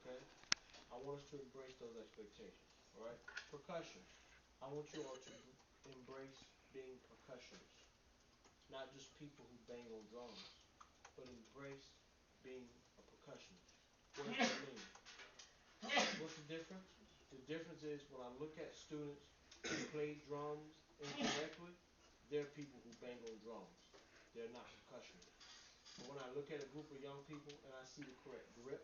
okay? I want us to embrace those expectations, all right? Percussion. I want you all to embrace being percussionists, not just people who bang on drums, but embrace being a percussionist. What does that mean? What's the difference? The difference is when I look at students who play drums incorrectly, they're people who bang on drums. They're not percussionists. But when I look at a group of young people and I see the correct grip,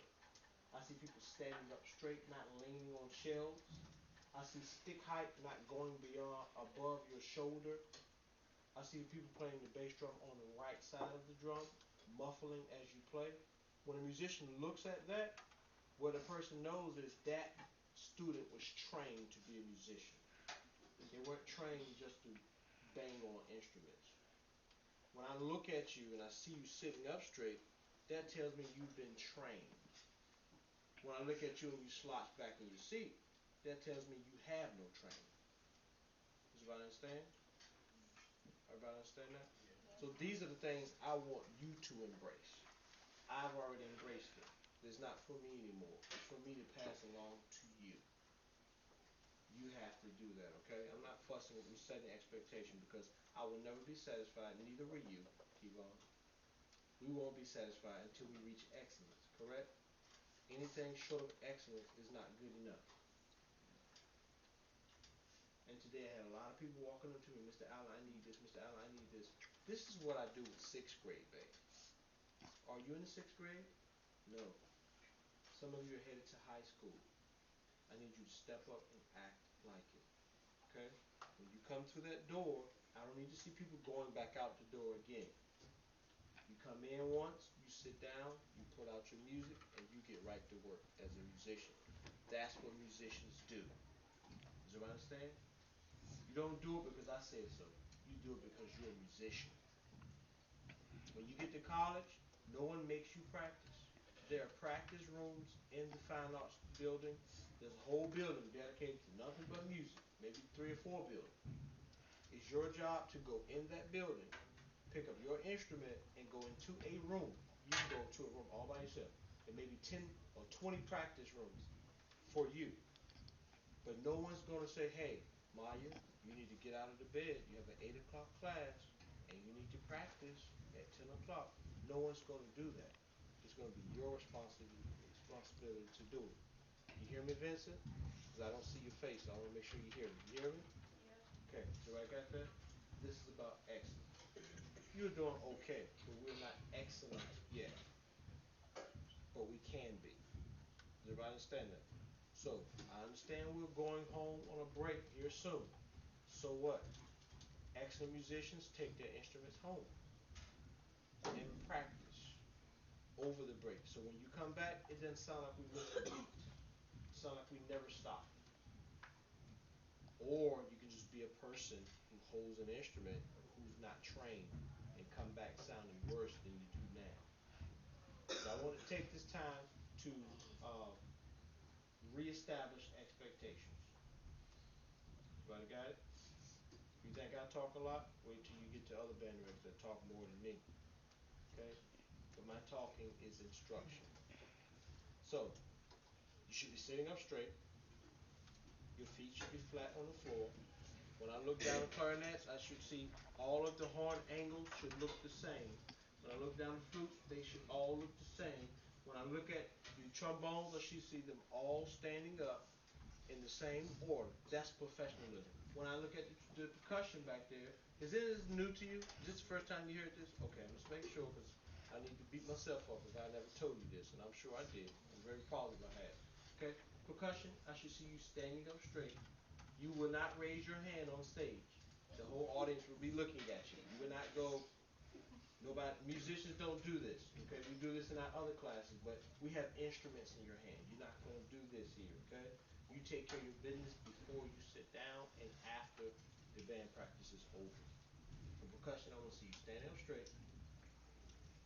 I see people standing up straight, not leaning on shelves. I see stick height not going beyond above your shoulder. I see people playing the bass drum on the right side of the drum, muffling as you play. When a musician looks at that, what a person knows is that student was trained to be a musician. They weren't trained just to bang on instruments. When I look at you and I see you sitting up straight, that tells me you've been trained. When I look at you and you slouch back in your seat, that tells me you have no training. Does everybody understand? Everybody understand that? So these are the things I want you to embrace. I've already embraced it. It's not for me anymore. It's for me to pass along to you. You have to do that, okay? I'm not fussing with you setting expectation because I will never be satisfied, neither will you. Keep on. We won't be satisfied until we reach excellence, correct? Anything short of excellence is not good enough. And today I had a lot of people walking up to me, Mr. Allen, I need this, Mr. Allen, I need this. This is what I do with 6th grade, babe. Are you in the 6th grade? No. Some of you are headed to high school. I need you to step up and act like it. Okay? When you come through that door, I don't need to see people going back out the door again. You come in once, you sit down, you put out your music, and you get right to work as a musician. That's what musicians do. Does everybody understand? You don't do it because I said so. You do it because you're a musician. When you get to college, no one makes you practice. There are practice rooms in the fine arts building. There's a whole building dedicated to nothing but music, maybe 3 or 4 buildings. It's your job to go in that building, pick up your instrument, and go into a room. You can go to a room all by yourself. There may be 10 or 20 practice rooms for you. But no one's going to say, hey, Maya, you need to get out of the bed. You have an 8 o'clock class, and you need to practice at 10 o'clock. No one's going to do that. It's going to be your responsibility to do it. You hear me, Vincent? Because I don't see your face, so I want to make sure you hear me. You hear me? Yeah. Okay, so I got that? This is about excellence. You're doing okay, but we're not excellent yet. But we can be. Does everybody understand that? So, I understand we're going home on a break here soon. So what? Excellent musicians take their instruments home and practice over the break. So when you come back, it doesn't sound like we missed a beat. It sounds like we never stopped. Or you can just be a person who holds an instrument who's not trained and come back sounding worse than you do now. So I want to take this time to reestablish expectations. Everybody got it? If you think I talk a lot, wait till you get to other band members that talk more than me. Okay? But my talking is instruction. So, you should be sitting up straight. Your feet should be flat on the floor. When I look down the clarinets, I should see all of the horn angles should look the same. When I look down the flutes, they should all look the same. When I look at the trombones, I should see them all standing up in the same order. That's professionalism. When I look at the percussion back there, is this new to you? Is this the first time you heard this? Okay, let's make sure because I need to beat myself up if I never told you this, and I'm sure I did. I'm very positive I had. Okay, percussion, I should see you standing up straight. You will not raise your hand on stage. The whole audience will be looking at you. You will not go. Nobody, musicians don't do this. Okay, we do this in our other classes, but we have instruments in your hand. You're not going to do this here. Okay, you take care of your business before you sit down and after the band practice is over. For percussion, I want to see you standing up straight.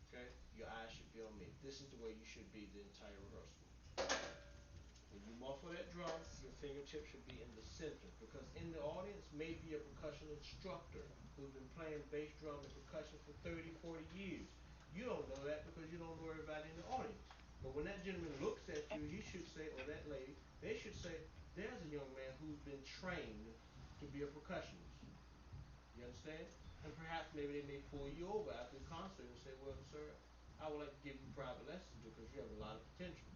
Okay, your eyes should be on me. This is the way you should be the entire rehearsal. When you muffle that drum, your fingertips should be in the center because in the audience may be a percussion instructor who's been playing bass drum and percussion for 30, 40 years. You don't know that because you don't know everybody in the audience. But when that gentleman looks at you, he should say, or that lady, they should say, there's a young man who's been trained to be a percussionist. You understand? And perhaps maybe they may pull you over after the concert and say, well, sir, I would like to give you private lessons because you have a lot of potential.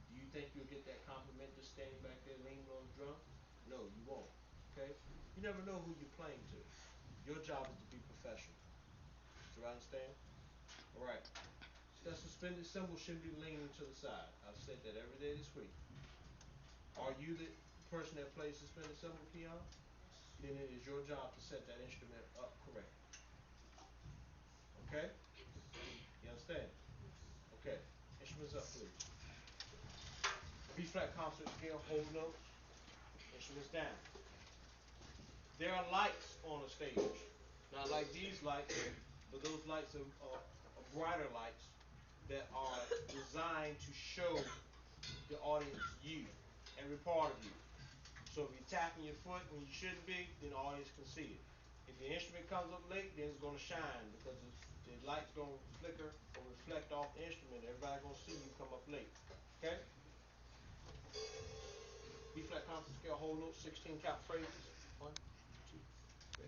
Do you think you'll get that compliment just standing back there leaning on the drum? No, you won't. Okay? You never know who you're playing to. Your job is to be professional. Do I understand? All right. That suspended cymbal should be leaning to the side. I've said that every day this week. Are you the person that plays suspended cymbal, Keon? Then it is your job to set that instrument up correctly. Okay? You understand? Okay. Instruments up, please. B flat concert scale, hold notes. Instruments down. There are lights on the stage. Not like these lights, but those lights are brighter lights that are designed to show the audience you, every part of you. So if you're tapping your foot when you shouldn't be, then the audience can see it. If your instrument comes up late, then it's going to shine because the light's going to flicker or reflect off the instrument. Everybody's going to see you come up late. Okay? B flat concert scale, whole note, 16 count phrases. 1, 2, 3.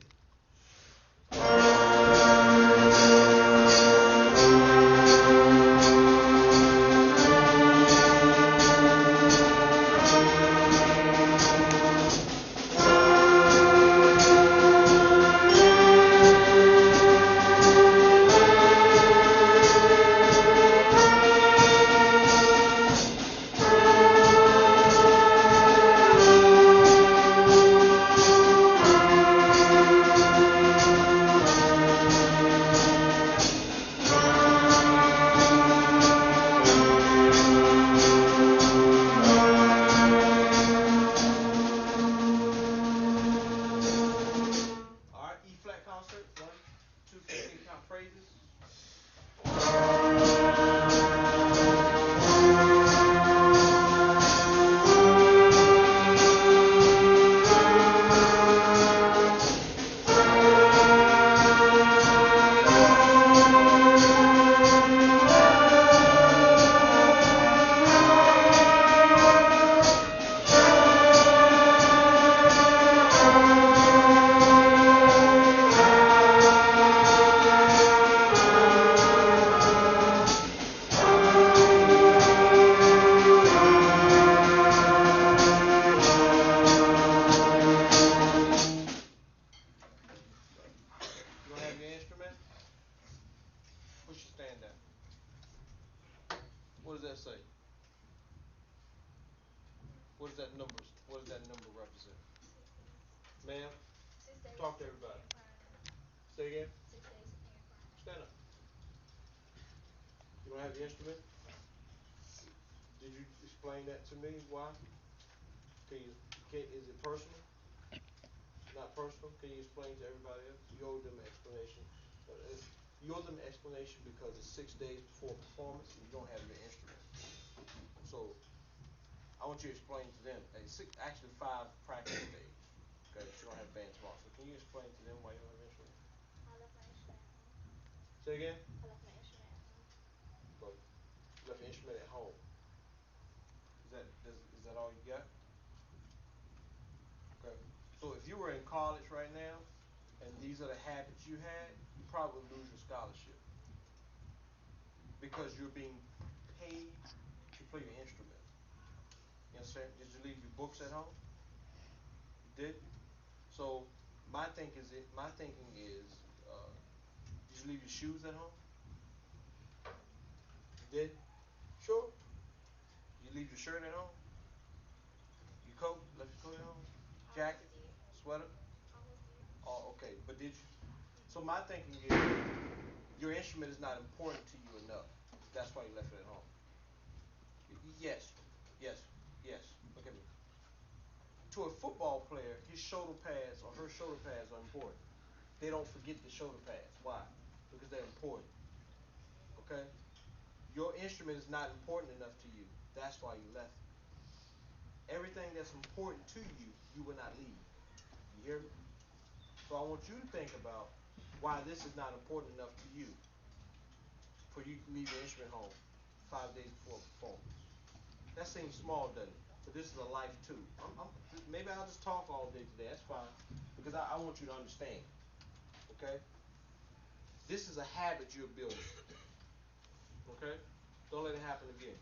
Alright, E flat concert. 1, 2, 15 count phrases. You don't have your instrument? Push your stand down. What does that say? What does that number? What does that number represent? Ma'am, talk to everybody. Say again. Stand up. You don't have the instrument? Did you explain that to me? Why? Is it personal? Not personal? Can you explain to everybody else? You owe them an explanation. You owe them an explanation because it's 6 days before performance and you don't have your instrument. So I want you to explain to them. Actually, 5 practice days. Okay, but you don't have band tomorrow. So can you explain to them why you don't have an instrument? I left my instrument at home. Say again. I left my instrument at home. Well, you left your instrument at home. Is that all you got? Okay. So if you were in college right now, and these are the habits you had, you probably would lose your scholarship because you're being paid to play your instrument. You understand? Did you leave your books at home? You did. So my thinking is, did you leave your shoes at home? You did. Sure. Did you leave your shirt at home? Your coat? Left your coat at home? Jacket? Almost did. Sweater? Almost did. Oh, okay. But did you? So Mm-mm. my thinking is, your instrument is not important to you enough. That's why you left it at home. Yes, yes, yes. Look at me. To a football player, his shoulder pads or her shoulder pads are important. They don't forget the shoulder pads. Why? Because they're important. Okay? Your instrument is not important enough to you. That's why you left it. Everything that's important to you, you will not leave. You hear me? So I want you to think about why this is not important enough to you for you to leave your instrument home. 5 days before performance. That seems small, doesn't it? But this is a life too. Maybe I'll just talk all day today. That's fine. Because I want you to understand. Okay? This is a habit you're building. Okay? Don't let it happen again.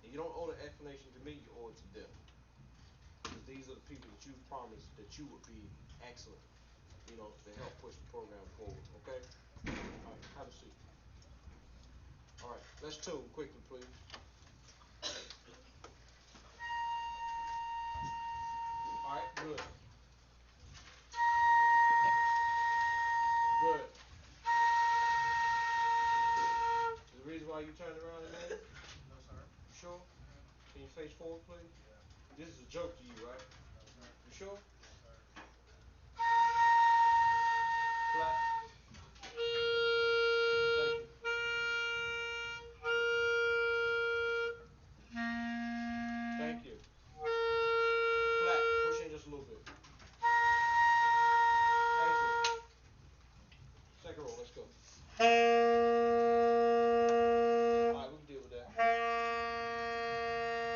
And you don't owe the explanation to me, you owe it to them. Because these are the people that you've promised that you would be excellent, to help push the program forward. Okay? All right, have a seat. All right, let's tune quickly, please. All right, good. Good. Is the reason why you turned around and made it? No, sir. You sure? Mm-hmm. Can you face forward, please? Yeah. This is a joke to you, right? No, sir. You sure? Yes, sir. Flat. Thank you. Thank you. Flat. Push in just a little bit. Excellent. Second row, let's go. Alright, we can deal with that.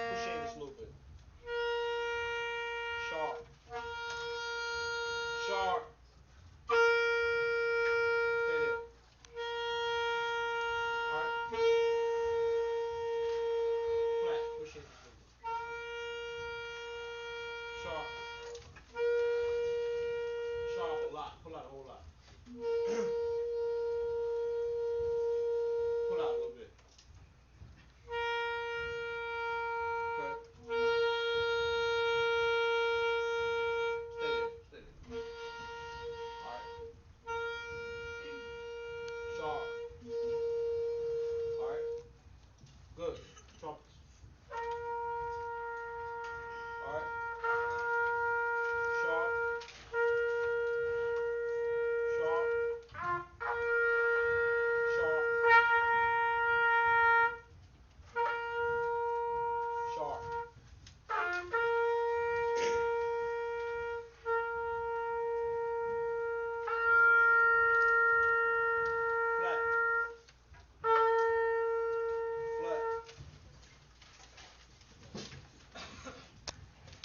Push in just a little bit. Sharp. Sharp. Stay there. Alright. Flat. Push in just a little bit. Sharp. Sharp a lot. Pull out a whole lot. Pull out a little bit. Okay. Stay there. Stay there. Alright. Sharp. Alright. Good. Trumpets. Alright. Sharp. Sharp. Sharp. Sharp. Flat. Flat.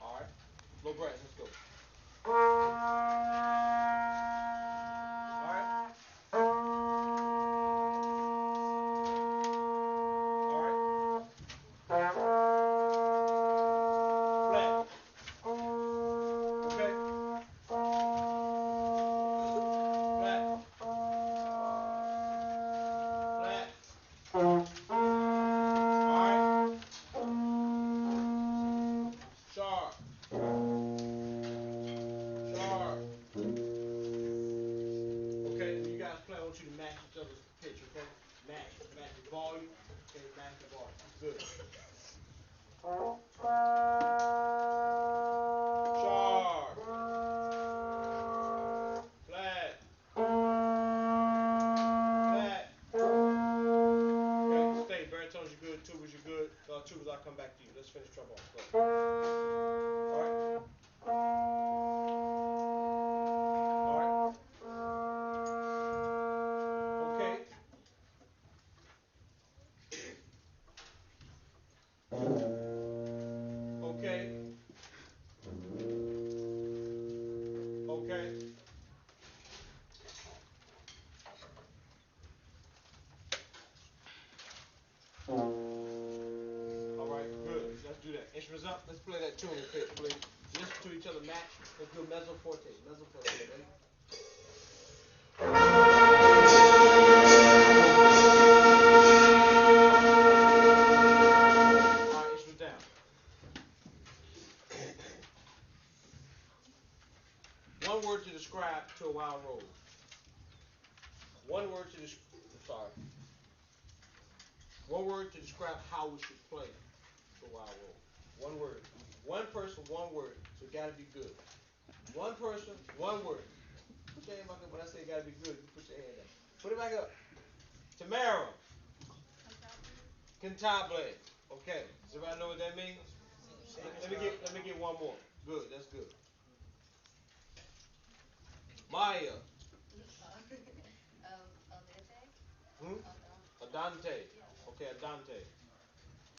Alright. Low brass, let's go. Alright. Alright. Flat. Okay. Flat. Flat. Alright. Sharp. Sharp. Okay, when you guys play, I want you to match each other's pitch, okay? Match it. Match the volume. Okay, match the volume. Good. Sharp. Flat. Flat. Okay, stay. Baritones, you're good. Tubas, you're good. Tubas, I'll come back to you. Let's finish trombone. Go. Alright. Alright. Okay. Okay. Okay. Alright, good. Let's do that. Instruments up. Let's play that tune and pitch, please. Listen to each other match. Let's do mezzo forte. Mezzo forte. Ready? Alright, instruments down. One word to describe To a Wild Rose. One word to describe. I'm sorry. One word to describe how we should play To a Wild Rose. One word. One person, one word. So it gotta be good. One person, one word. Put your hand back up when I say it gotta be good. You put your hand down. Put it back up. Tamara. Cantable. Okay. Does everybody know what that means? Let me get one more. Good. That's good. Maya. Adete? Hmm? Adante. Okay, Adante.